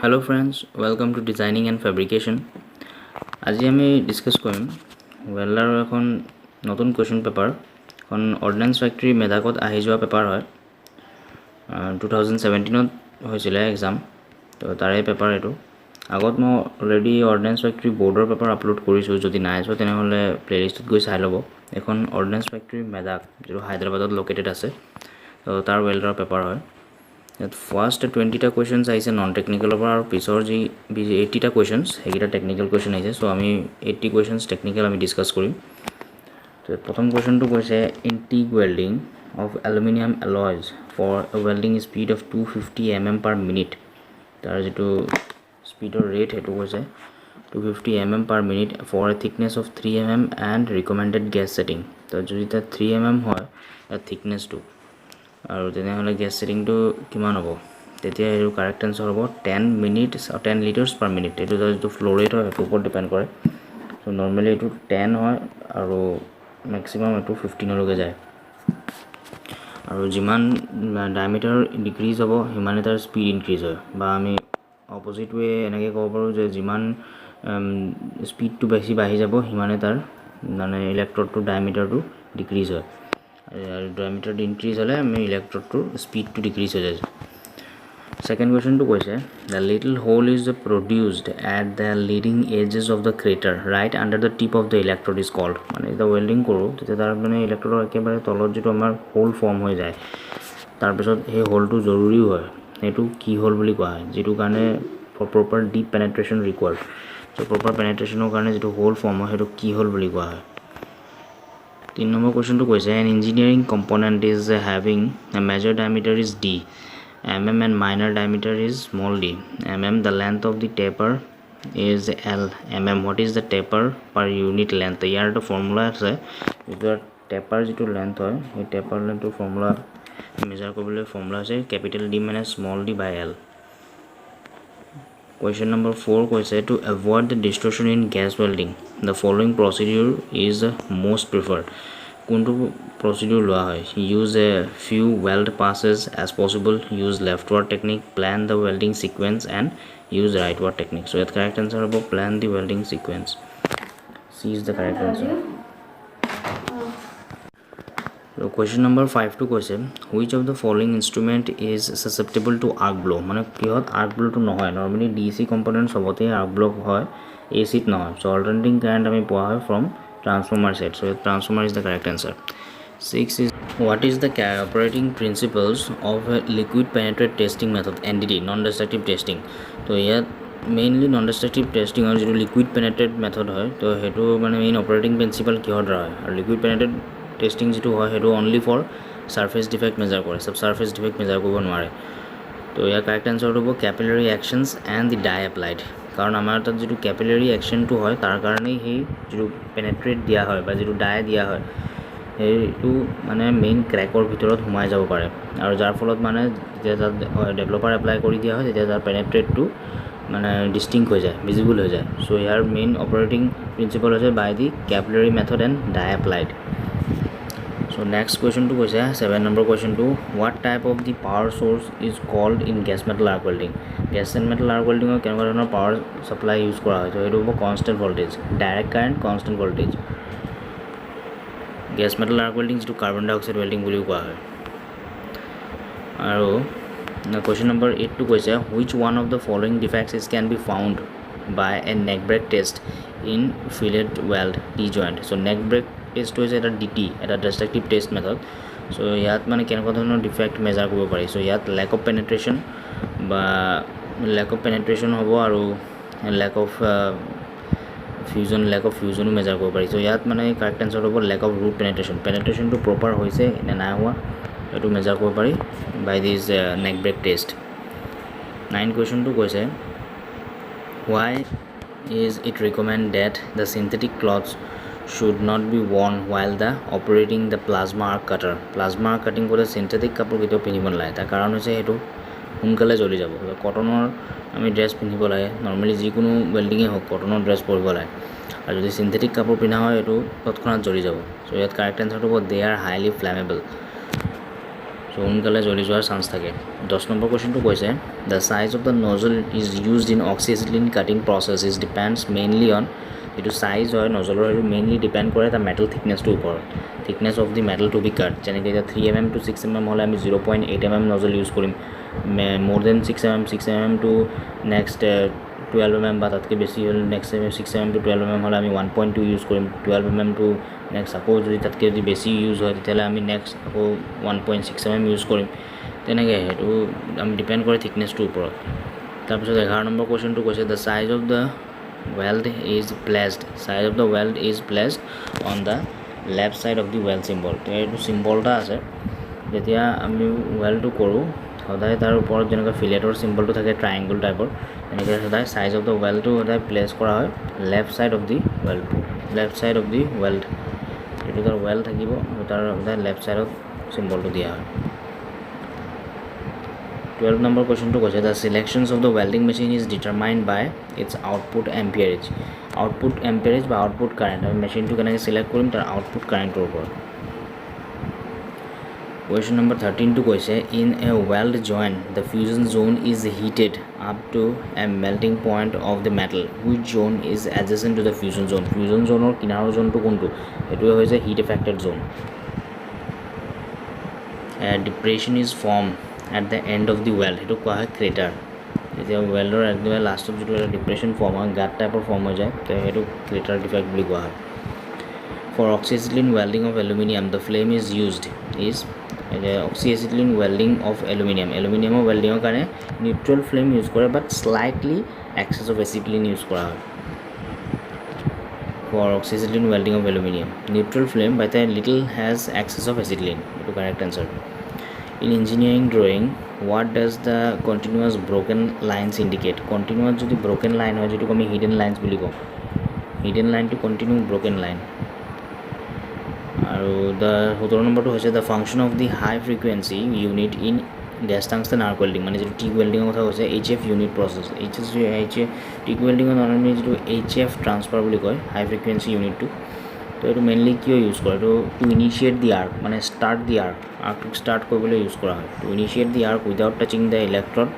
Hello friends, welcome to Designing and Fabrication. আজি আমি discuss কৰিম ওয়েল্ডাৰৰ এখন নতুন কোৱেশ্চন পেপাৰ এখন অৰ্ডিনেন্স ফ্যাক্টৰী মেধাকত আহি যোৱা পেপাৰ হয় 2017ত হৈছিলে এক্সাম তো তাৰে পেপাৰ এটো আগত মই অলৰেডি অৰ্ডিনেন্স ফ্যাক্টৰী বোৰ্ডৰ পেপাৰ আপলোড কৰিছো যদি নাই সো তেনেহলে প্লেলিষ্টত গৈ চাই ল'ব এখন অৰ্ডিনেন্স ফ্যাক্টৰী মেধাক যেটো হায়দৰাবাদত লোকেটেড আছে তো তাৰ ওয়েল্ডাৰৰ পেপাৰ হয় First 20টা questions আইছে নন টেকনিক্যাল পৰা আৰু পিছৰ যি 80টা questions হেগিটা টেকনিক্যাল question আইছে সো আমি 80 questions টেকনিক্যাল আমি ডিসকাস কৰিম তো প্ৰথম কোৱেশ্চনটো কৈছে in TIG welding of aluminum alloys for a welding speed of 250 mm per minute তাৰ যেটো স্পীডৰ ৰেট হেতু কৈছে 250 mm per minute for a thickness of 3 mm and recommended gas setting তো যদি তা 3 mm হয় thickness টো আৰু তেনেহলে গ্যাস সেটিংটো কিমান হ'ব তেতিয়া এৰ কাৰেক্ট আনসাৰ হ'ব 10 মিনিটস or 10 লিটাৰস পাৰ মিনিট এটো যেটো ফ্লো ৰেট হয় এটো ওপৰত ডিপেন্ড কৰে সো নৰমালি এটো 10 হয় আৰু ম্যাক্সিমাম এটো 15 লগে যায় আৰু যিমান ডায়ামিটাৰ ডিক্ৰিজ হ'ব হিমানে তাৰ স্পীড ইনক্ৰিজ হয় বা আমি অপোজিট ওয়ে এনেকৈ ক'ব পাৰো যে যিমান স্পীডটো বেছি বাঢ়ি যাব হিমানে তাৰ মানে ইলেক্ট্ৰোডটো ডায়ামিটাৰটো ডিক্ৰিজ হয় diameter increase hole me electrode to speed to decrease ho jay second question to কৈছে the little hole is produced at the leading edges of the crater right under the tip of the electrode is called মানে এটা welding কৰো তেতিয়া তাৰ মানে ইলেক্ট্ৰোডৰ একেবাৰে তলত যেটো আমাৰ হোল ফৰ্ম হৈ যায় তাৰ পিছত এই হোলটো জৰুৰী হয় এটো কি হোল বুলি কোৱা হয় যেটো কাৰণে proper deep penetration required so proper penetrationৰ কাৰণে যেটো হোল ফৰ্ম হয় হেতু কি হোল বুলি কোৱা হয় 3 number question to question an engineering component is having a major diameter is d mm and minor diameter is small d mm the length of the taper is l mm what is the taper per unit length here the formula আছে যেটো taper যেটো length হয় এই taper length formula measure কৰিলে formula আছে capital D minus small d by l Question number 4 question to avoid the distortion in gas welding the following procedure is most preferred কোনটো procedure লোৱা হয় use a few weld passes as possible use leftward technique plan the welding sequence and use rightward technique so the correct answer about plan the welding sequence C is the correct answer So question number 5 to question which of the following instrument is susceptible to arc blow মানে কিহত arc blow to নহয় normally DC component সবতে arc blow হয় AC ত নহয় so alternating current আমি পোৱা হয় from transformer set so transformer is the correct answer 6 is what is the operating principles of a liquid penetrate testing method NDT non destructive testing তো ইয়াত mainly non destructive testing or liquid penetrate method হয় তো হেতু মানে main operating principle কিহত হয় আৰু liquid penetrate testing যেটো হয় হেতু only for surface defect measure কৰে সব surface defect measure কৰিব নোৱাৰে তো ইয়াৰ কাৰেক্ট আনসাৰ হ'ব capillary actions and the dye applied কাৰণ আমাৰ তাত যেটো capillary action টো হয় তাৰ কাৰণে হে যেটো penetrate দিয়া হয় বা যেটো dye দিয়া হয় এইটো মানে মেইন ক্ৰ্যাকৰ ভিতৰত সোমাই যাব পাৰে আৰু যাৰ ফলত মানে যেতিয়া ডেভেলপাৰ এপ্লাই কৰি দিয়া হয় তেতিয়া তাৰ penetrate টো মানে ডিস্টিংক্ট হৈ যায় ভিজিবল হৈ যায় সো ইয়াৰ মেইন অপাৰেটিং প্ৰিন্সিপল হৈছে by the capillary method and dye applied So next question to question 7 number question to what type of the power source is called in gas metal arc welding gas and metal arc welding or কেনেকুৱা ধৰণৰ power supply use কৰা হয় তো এটো হ'ব constant voltage direct current constant voltage gas metal arc welding যেটো carbon dioxide welding বুলি কোৱা হয় আৰু question number 8 to question which one of the following defects is can be found by a neck break test in fillet weld T joint so neck break test হৈছে এটা DT এটা destructive test method so ইয়াত মানে কেনেকুৱা ধৰণৰ defect measure কৰিব পাৰি so ইয়াত lack of penetration বা lack of penetration হ'ব আৰু lack of fusion মেজাৰ কৰিব পাৰি so ইয়াত মানে কারেক্ট আনসার হ'ব lack of root penetration to proper হৈছে নে নাই হোৱা এটো মেজাৰ কৰিব পাৰি by this neck break test 9 question to কৈছে why is it recommend that the synthetic cloths should not be worn while the operating the plasma arc cutter plasma arc cutting করে synthetic কাপোৰ কেটো পিনিব নাই তাৰ কাৰণ হৈছে হেতু সোনকালে জ্বলি যাব কটনৰ আমি ড্ৰেছ পিনিব লাগে নৰমালি যি কোনো ওয়েল্ডিং এ হোক কটনৰ ড্ৰেছ পৰিব লাগে আৰু যদি synthetic কাপোৰ পিনা হয় এটো তৎক্ষণাত জ্বলি যাব সো ইয়াত কাৰেক্ট আনসাৰ হ'ব they are highly flammable so সোনকালে জ্বলি যোৱাৰ চান্স থাকে 10 নম্বৰ কোৱেশ্চনটো কৈছে the size of the nozzle is used in oxyacetylene cutting process is depends mainly on এইটো সাইজ হয় নজলৰ সেইটো মেইনলি ডিপেণ্ড কৰে তাৰ মেটেল থিকনেছটোৰ ওপৰত thickness of the metal to be cut যেনেকৈ এতিয়া 3 mm to 6 mm হ'লে আমি 0.8 mm নজল ইউজ কৰিম মোৰ then 6 mm to next 12 mm বা তাতকৈ বেছি হ'ল নেক্সট 6 mm to 12 mm হ'লে আমি 1.2 ইউজ কৰিম 12 mm to নেক্সট আকৌ যদি তাতকৈ যদি বেছি ইউজ হয় তেতিয়াহ'লে আমি নেক্সট আকৌ 1.6 mm ইউজ কৰিম তেনেকৈ সেইটো আমি ডিপেণ্ড কৰে থিকনেছটোৰ ওপৰত তাৰপিছত 11 নম্বৰ কুৱেশ্যনটো কৈছে the size of the weld is placed size of the weld is placed on the left side of the weld symbol এইটো চিম্বলটা আছে যেতিয়া আমি ৱেল্ডটো কৰোঁ সদায় তাৰ ওপৰত যেনেকৈ ফিলেটৰ চিম্বলটো থাকে ট্ৰাইংগল টাইপৰ এনেকৈ সদায় সাইজ অফ দ্য ৱেল্ডটো সদায় প্লেচ কৰা হয় left side of the weld এইটো তাৰ ৱেল্ড থাকিব তাৰ সদায় লেফ্ট ছাইডত চিম্বলটো দিয়া হয় 12 number question to কৈছে the selections of the welding machine is determined by its output amperage বা output current আমি মেচিনটো কেনেকৈ সিলেক্ট কৰিম তাৰ output currentৰ ওপৰত question number 13 to কৈছে in a weld joint the fusion zone is heated up to a melting point of the metal which zone is adjacent to the fusion zoneৰ কিনাৰৰ জোনটো কোনটো এটো হৈছে heat affected zone a depression is formed at the end of the weld সেইটো কোৱা হয় crater যেতিয়া ৱেল্ডৰ একদম লাষ্টত যেটো এটা ডিপ্ৰেশ্যন ফৰ্ম হয় গাট টাইপৰ ফৰ্ম হৈ যায় তে সেইটো ক্ৰেটাৰ ডিফেক্ট বুলি কোৱা হয় for oxyacetylene welding of aluminum the flame is used is oxyacetylene welding of aluminum welding কাৰণে neutral flame ইউজ কৰে but slightly excess of acetylene use কৰা হয় for oxyacetylene welding of aluminum neutral flame but a little has excess of acetylene itu correct answer in engineering drawing what does the continuous broken lines indicate continuous jodi broken line hoy jetu ami hidden lines buli ko hidden line to continue broken line aru the 17 number to hoise the function of the high frequency unit in gas tungsten arc welding mane jetu TIG welding kotha hoise HF unit process TIG welding on normally jetu HF transfer buli koy high frequency unit to তো এইটো mainly কিয় use কৰে তো to initiate the arc মানে start the আৰ্কটোক start কৰিবলৈ use কৰা হয় to initiate the arc without touching the electrode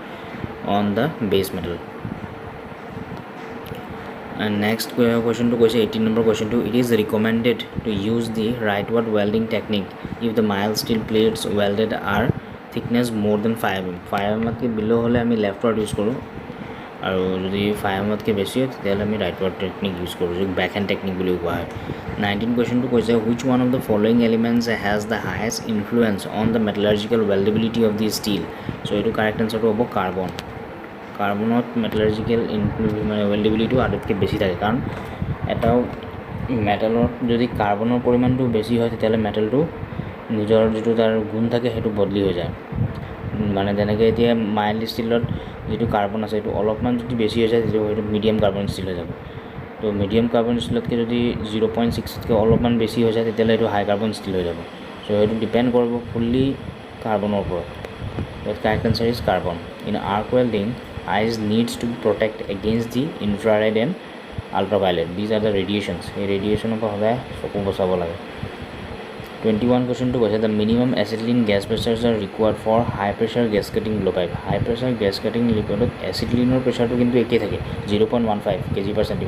on the base metal and next কুৱেশ্যনটো কৈছে 18 নম্বৰ কুৱেশ্যনটো it is recommended to use the rightward welding technique if the mild steel plates welded are thickness more than 5 mm 5 mmতকৈ below' হ'লে আমি left ward use কৰোঁ আৰু যদি 5 mmতকৈ বেছি হয় তেতিয়াহ'লে আমি ৰাইট ৱাৰ্ড টেকনিক ইউজ কৰোঁ যিটো বেক হেণ্ড টেকনিক বুলি কোৱা হয় 19 কুৱেশ্যনটো কৈছে which one of the following elements has the highest influence on the metallurgical weldability of the steel so' এইটো কাৰেক্ট এনচাৰটো হ'ব কাৰ্বনত মেটেলাৰ্জিকেল মানে ৱেল্ডেবিলিটিটো আটাইতকৈ বেছি থাকে কাৰণ এটাও মেটেলত যদি কাৰ্বনৰ পৰিমাণটো বেছি হয় তেতিয়াহ'লে মেটেলটো নিজৰ যিটো তাৰ গুণ থাকে সেইটো বদলি হৈ যায় মানে যেনেকৈ এতিয়া মাইল্ড ষ্টিলত যিটো কাৰ্বন আছে সেইটো অলপমান যদি বেছি হৈ যায় তেতিয়া সেইটো মিডিয়াম কাৰ্বন ষ্টিল হৈ যাব তো মিডিয়াম কাৰ্বন ষ্টিলতকৈ যদি 0.6তকৈ অলপমান বেছি হৈ যায় তেতিয়াহ'লে সেইটো হাই কাৰ্বন ষ্টিল হৈ যাব চ' সেইটো ডিপেণ্ড কৰিব ফুল্লি কাৰ্বনৰ ওপৰত correct answer is carbon in arc welding eyes needs to protect against the infrared and ultraviolet these are the radiations এই ৰেডিয়েশ্যনৰ পৰা সদায় চকু বচাব লাগে 21 কুৱেশ্যনটো কৈছে the minimum acetylene gas pressures are required for high pressure gas cutting blow' pipe high pressure gas cutting লিকুইডত এচিটিলিনৰ প্ৰেছাৰটো কিন্তু একেই থাকে 0.15 kg/cm²।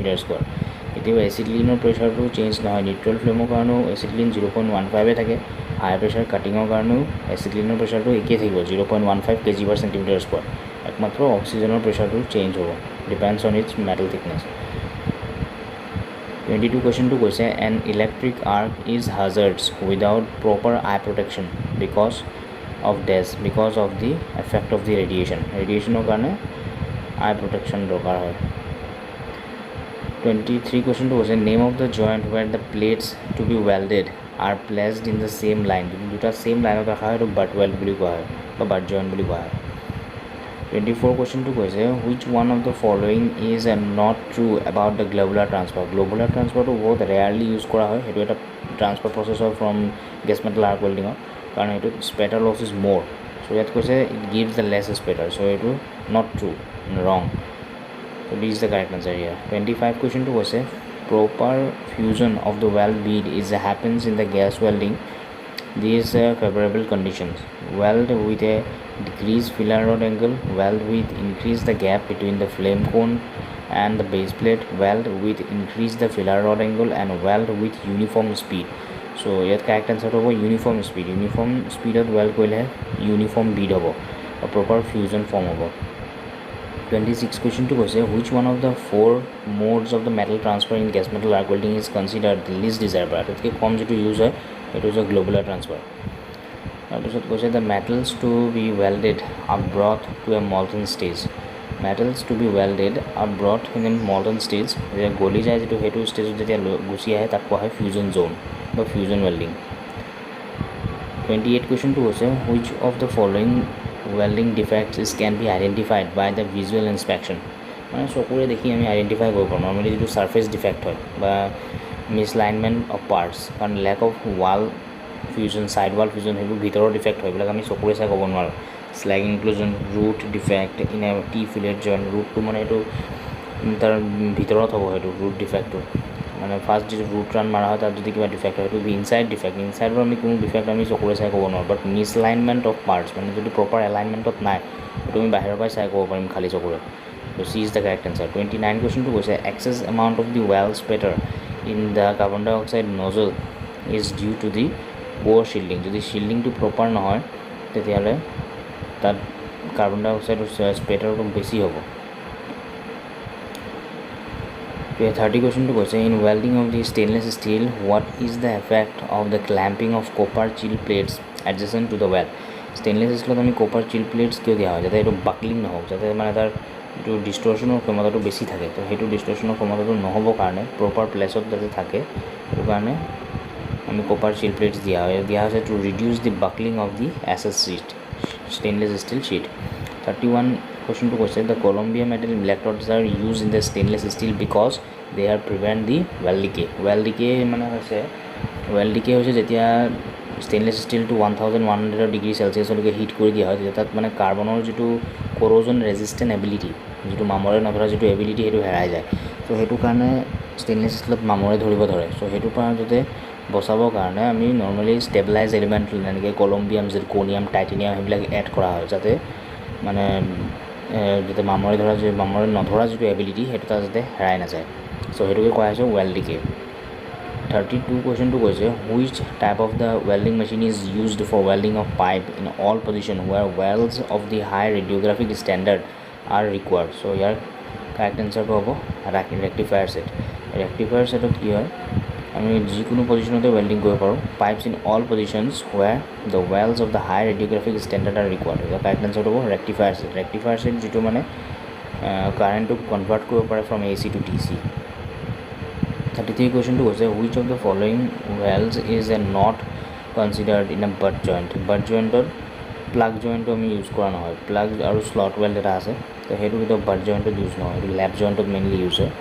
কেতিয়াবা এচিটিলিনৰ প্ৰেছাৰটো চেঞ্জ নহয় নিউট্ৰেল ফ্লেমৰ কাৰণেও এচিটিলিন 0.15 থাকে হাই প্ৰেছাৰ কাটিঙৰ কাৰণেও এচিটিলিনৰ প্ৰেছাৰটো একেই থাকিব 0.15 kg/cm²। একমাত্ৰ অক্সিজেনৰ প্ৰেছাৰটো চেঞ্জ হ'ব depends on its metal thickness 22 কুৱেশ্যনটো কৈছে an electric arc is hazards without proper eye protection because of the effect of the ৰেডিয়েশ্যনৰ কাৰণে আই প্ৰটেকশ্যন দৰকাৰ হয় 23 কুৱেশ্যনটো কৈছে name of the joint where the plates to be welded are placed in the same line দুটা same লাইনত ৰখা হয় সেইটো বাট ৱেল্ড বুলি কোৱা হয় বা বাট জইণ্ট বুলি কোৱা হয় 24 কুৱেশ্যনটো কৈছে which one of the following is not true about the globular ট্ৰান্সফাৰটো বহুত ৰেয়াৰলি ইউজ কৰা হয় সেইটো এটা ট্ৰান্সফাৰ প্ৰচেছ হয় ফ্ৰম গেছ মেটেল আৰ্ক ৱেল্ডিঙৰ কাৰণ এইটো spatter loss is more so' ইয়াত কৈছে it gives the less spatter so' এইটো not true wrong so' this the correct answer ইয়াৰ 25 কুৱেশ্যনটো কৈছে proper fusion of the weld bead is happens in the gas welding these favorable conditions: weld with a decreased filler rod angle, weld with increase the gap between the flame cone and the base plate, weld with increase the filler rod angle, and weld with uniform speed. So ইয়াত correct answer হ'ব uniform speed. Uniform speedত weld কৰিলে uniform bead হ'ব, a proper fusion form হ'ব. 26 question to কৈছে which one of the four modes of the metal transfer in gas metal arc welding is considered the least desirable? তাতকৈ কম যেটো use হয় সেইটো হৈছে globular transfer. তাৰপিছত কৈছে the metals to be welded are brought to a molten stage. Metals to be welded are brought in a molten stage. যেতিয়া গলি যায় যেটো সেইটো ষ্টেজত যেতিয়া গুচি আহে তাক কোৱা হয় fusion zone বা fusion welding. 28 question to কৈছে which of the following welding defects can be identified by the visual inspection? মানে চকুৰে দেখি আমি আইডেন্টিফাই কৰিব পাৰোঁ নৰ্মেলি যেটো সাৰফেস ডিফেক্ট হয় বা মিসলাইনমেন্ট অফ পাৰ্টস, কাৰণ lake of wall fusion, side wall fusion সেইবোৰ ভিতৰৰ ডিফেক্ট হয়, এইবিলাক আমি চকুৰে চাই ক'ব নোৱাৰোঁ. Slag inclusion, root defect in a T fillet joint, ৰুটটো মানে এইটো তাৰ ভিতৰত হ'ব, সেইটো ৰুট ডিফেক্টটো মানে ফাৰ্ষ্ট যেটো ৰুট ৰান মাৰা হয় তাত যদি কিবা ডিফেক্ট হয় সেইটো ইনসাইড ডিফেক্ট. ইনসাইডৰ আমি কোনো ডিফেক্ট আমি চকুৰে চাই ক'ব নোৱাৰোঁ, বাট মিসলাইনমেন্ট অফ পাৰ্টস মানে যদি প্ৰপাৰ এলাইনমেণ্টত নাই সেইটো আমি বাহিৰৰ পৰাই চাই ক'ব পাৰিম খালী চকুৰে. So C is the correct answer. 29 question to কৈছে excess amount of the well spatter in the carbon dioxide nozzle is due to the poor shielding. যদি shieldingটো proper নহয় তেতিয়াহ'লে তাত কাৰ্বন ডাই অক্সাইড স্পেটাৰটো বেছি হ'ব. 30 question to কৈছে in welding of the stainless steel what is the effect of the clamping of copper chill plates adjacent to the well? stainless steelত আমি copper chill plates কিয় দিয়া হয় যাতে এইটো বাকলিং নহওক, যাতে মানে তাৰ এইটো ডিষ্টৰ্শ্যনৰ ক্ষমতাটো বেছি থাকে. তো সেইটো ডিষ্টৰ্শ্যনৰ ক্ষমতাটো নহ'বৰ কাৰণে প্ৰপাৰ প্লেছত যাতে থাকে সেইটো কাৰণে আমি কপাৰ চিল প্লেটছ দিয়া হৈছে to reduce the buckling of the S sheet, stainless steel sheet. 31 কুৱেশ্যনটো কৈছে the columbium metal electrodes are use in the stainless steel because they are prevent the weld decay. মানে ৱেল ডিকে হৈছে যেতিয়া stainless ষ্টিলটো 1100 degree চেলচিয়াছলৈকে heat কৰি দিয়া হয় তেতিয়া তাত মানে কাৰ্বনৰ যিটো কৰ'জন ৰেজিষ্টেণ্ট এবিলিটি, যিটো মামৰে নধৰা যিটো এবিলিটি সেইটো হেৰাই যায়. ত' সেইটো কাৰণে ষ্টেইনলেছ ষ্টিলত মামৰে ধৰিব ধৰে. চ' সেইটোৰ পৰা যাতে বচাবৰ কাৰণে আমি নৰ্মেলি ষ্টেবিলাইজ এলিমেণ্ট যেনেকৈ কলম্বিয়াম, জিৰকনিয়াম, টাইটেনিয়াম সেইবিলাক এড কৰা হয় যাতে মানে যাতে মামৰে নধৰা যিটো এবিলিটি সেইটো তাত যাতে হেৰাই নাযায়. চ' সেইটোকে কোৱা হৈছে ৱেল ডিকে. 32 কুৱেশ্যনটো কৈছে which type of the welding machine is used for welding of pipe in all position where welds of the high radiographic standard are required. So' ইয়াৰ কাৰেক্ট এনচাৰটো হ'ব ৰেক্টিফায়াৰ ছেট. ৰেক্টিফায়াৰ ছেটত কি হয় আমি যিকোনো পজিশ্যনতে ৱেল্ডিং কৰিব পাৰোঁ. Pipes in all positions where the welds of the high radiographic standard are required. ইয়াৰ কাৰেক্ট এনচাৰটো হ'ব ৰেক্টিফায়াৰ ছেট. ৰেক্টিফায়াৰ ছেট যিটো মানে কাৰেণ্টটোক কনভাৰ্ট কৰিব পাৰে ফ্ৰম AC to DC. 33 কুৱেশ্যনটো কৈছে which of the following welds is a not considered in a butt joint. Butt জইণ্টত প্লাগ জইণ্টটো আমি ইউজ কৰা নহয়. প্লাগ আৰু স্লট ৱেল্ড এটা আছে, তো সেইটো কেতিয়াও বাট জইণ্টত ইউজ নহয়, সেইটো লেপ জইণ্টত মেইনলি ইউজ হয়.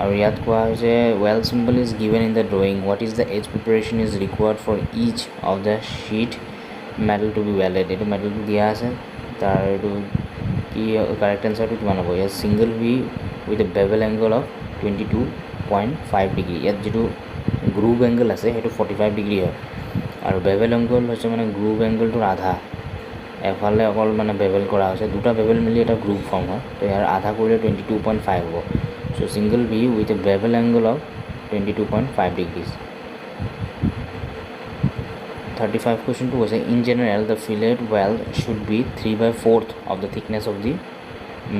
আৰু ইয়াত কোৱা হৈছে weld symbol is given in the drawing what is the edge preparation is required for each of the sheet metal to be welded. এইটো মেটেলটো দিয়া আছে, তাৰ এইটো কি কাৰেক্ট এনচাৰটো কিমান হ'ব? ইয়াত single V with a bevel angle of 22.5 degree. ইয়াত যিটো গ্ৰুভ এংগল আছে সেইটো 45 ডিগ্ৰী হয়, আৰু বেভেল এংগল হৈছে মানে গ্ৰুভ এংগলটোৰ আধা. এফালে অকল মানে বেভেল কৰা হৈছে, দুটা বেভেল মিলি এটা গ্ৰুভ ফৰ্ম হয়, তো ইয়াৰ আধা কৰিলে 22.5 হ'ব. So' single V with a bevel angle of 22.5 degrees. 35 কুৱেশ্যনটো কৈছে in general the fillet weld should be 3/4 of the thickness of the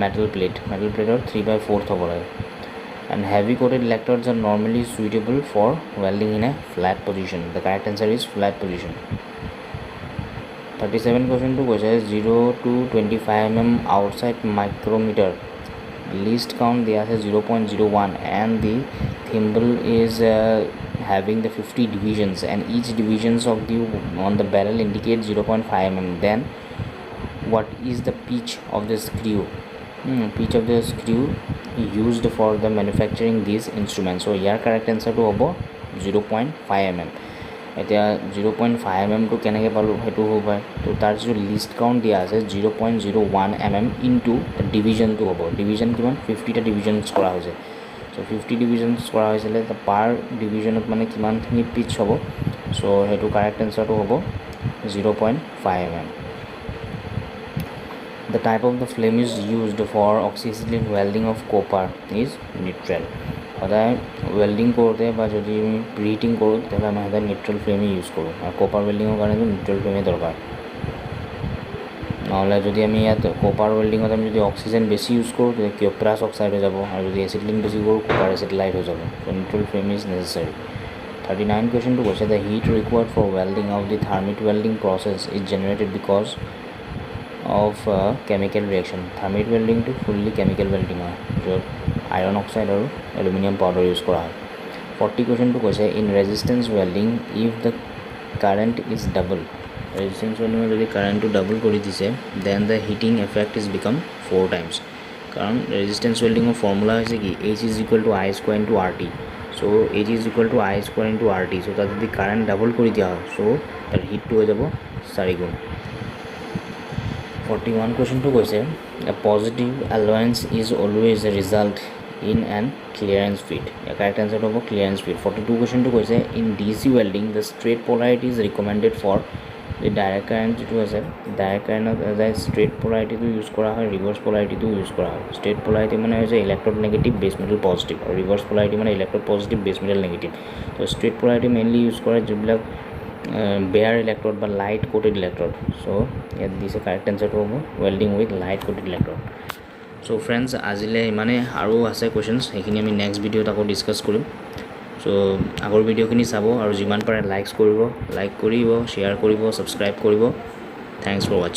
metal plate. Metal প্লেটৰ 3/4 হ'ব লাগে. And heavy coated electrodes are normally suitable for welding in a flat position. The correct answer is flat position. 37 question to question 0 to 25 mm outside micrometer. Least count there is 0.01 and the thimble is having the 50 divisions and each divisions of the on the barrel indicates 0.5 mm. Then what is the pitch of the screw? Pitch of the screw used for the manufacturing these instruments. So here correct answer to hobo 0.5 mm. এতিয়া 0.5 mm টো কেনেকৈ পালোঁ সেইটো হ'ব, তো তাৰ যিটো least count দিয়া আছে 0.01 mm ইনটু ডিভিজনটো হ'ব. ডিভিজন কিমান? 50টা ডিভিজনছ কৰা হৈছে. চ' 50 ডিভিজনছ কৰা হৈছিলে, পাৰ ডিভিজনত মানে কিমানখিনি পিচ হ'ব সো হেতু কারেক্ট আনসারটো হ'ব 0.5 mm. The type of the flame is used for oxyacetylene welding of copper is neutral. সদায় ওয়েল্ডিং কৰোঁতে বা যদি আমি প্ৰিহিটিং কৰোঁ তেতিয়াহ'লে আমি সদায় নিউট্ৰেল ফ্লেমেই ইউজ কৰোঁ আৰু কপাৰ ৱেল্ডিঙৰ কাৰণেতো নিউট্ৰেল ফ্লেমেই দৰকাৰ নহ'লে যদি আমি ইয়াত কপাৰ ৱেল্ডিঙত আমি যদি অক্সিজেন বেছি ইউজ কৰোঁ তেতিয়া কিউপ্ৰাছ অক্সাইড হৈ যাব আৰু যদি এচিটিলিন বেছি কৰোঁ কপাৰ এচিটিলাইট হৈ যাব so' neutral flame is necessary 39 কুৱেশ্যনটো কৈছে the heat required for welding of the thermit welding process is generated because of chemical reaction thermit ৱেল্ডিংটো ফুল্লি কেমিকেল ৱেল্ডিং হয় য'ত আইৰণ অক্সাইড আৰু এলুমিনিয়াম পাউডাৰ ইউজ কৰা হয় 40 কুৱেশ্যনটো কৈছে in resistance welding if the current is double resistance ৱেল্ডিঙত যদি কাৰেণ্টটো ডাবল কৰি দিছে then the heating effect is become 4 times কাৰণ ৰেজিষ্টেঞ্চ ৱেল্ডিঙৰ ফৰ্মুলা হৈছে কি H is equal to I square into RT so' H is equal to I square into RT চ' তাত যদি কাৰেণ্ট ডাবল কৰি দিয়া হয় চ' তাৰ হিটটো হৈ যাব 4 গুণ 41 কুৱেশ্যনটো কৈছে a positive allowance is always a result in and clearance fit correct এনচাৰটো হ'ব ক্লিয়াৰেঞ্চ ফিট 42 কুৱেশ্যনটো কৈছে in DC welding the straight polarity is recommended for the direct current যিটো আছে ডাইৰেক্ট কাৰেণ্টত ষ্ট্ৰেইট পলাৰিটিটো ইউজ কৰা হয় ৰিভাৰ্ছ পলাৰিটিটো ইউজ কৰা হয় ষ্ট্ৰেইট পলাৰিটি মানে হৈছে ইলেক্ট্ৰড নেগেটিভ বেছ মেটেল পজিটিভ আৰু ৰিভাৰ্ছ পলাৰিটি মানে ইলেক্ট্ৰড পজিটিভ বেছ মেটেল নেগেটিভ তো ষ্ট্ৰেইট পলাৰিটি মেইনলি ইউজ কৰে যিবিলাক বেয়াৰ ইলেক্ট্ৰড বা লাইট কোটেড ইলেক্ট্ৰড চ' ইয়াত দিছে কাৰেক্ট এনচাৰটো হ'ব welding with light coated electrode so' friends আজিলৈ ইমানে আৰু আছে কুৱেশ্যনছ সেইখিনি আমি নেক্সট ভিডিঅ'ত আকৌ ডিছকাছ কৰিম চ' আগৰ ভিডিঅ'খিনি চাব আৰু যিমান পাৰে লাইক কৰিব শ্বেয়াৰ কৰিব ছাবস্ক্ৰাইব কৰিব থেংকছ ফৰ ৱাচিং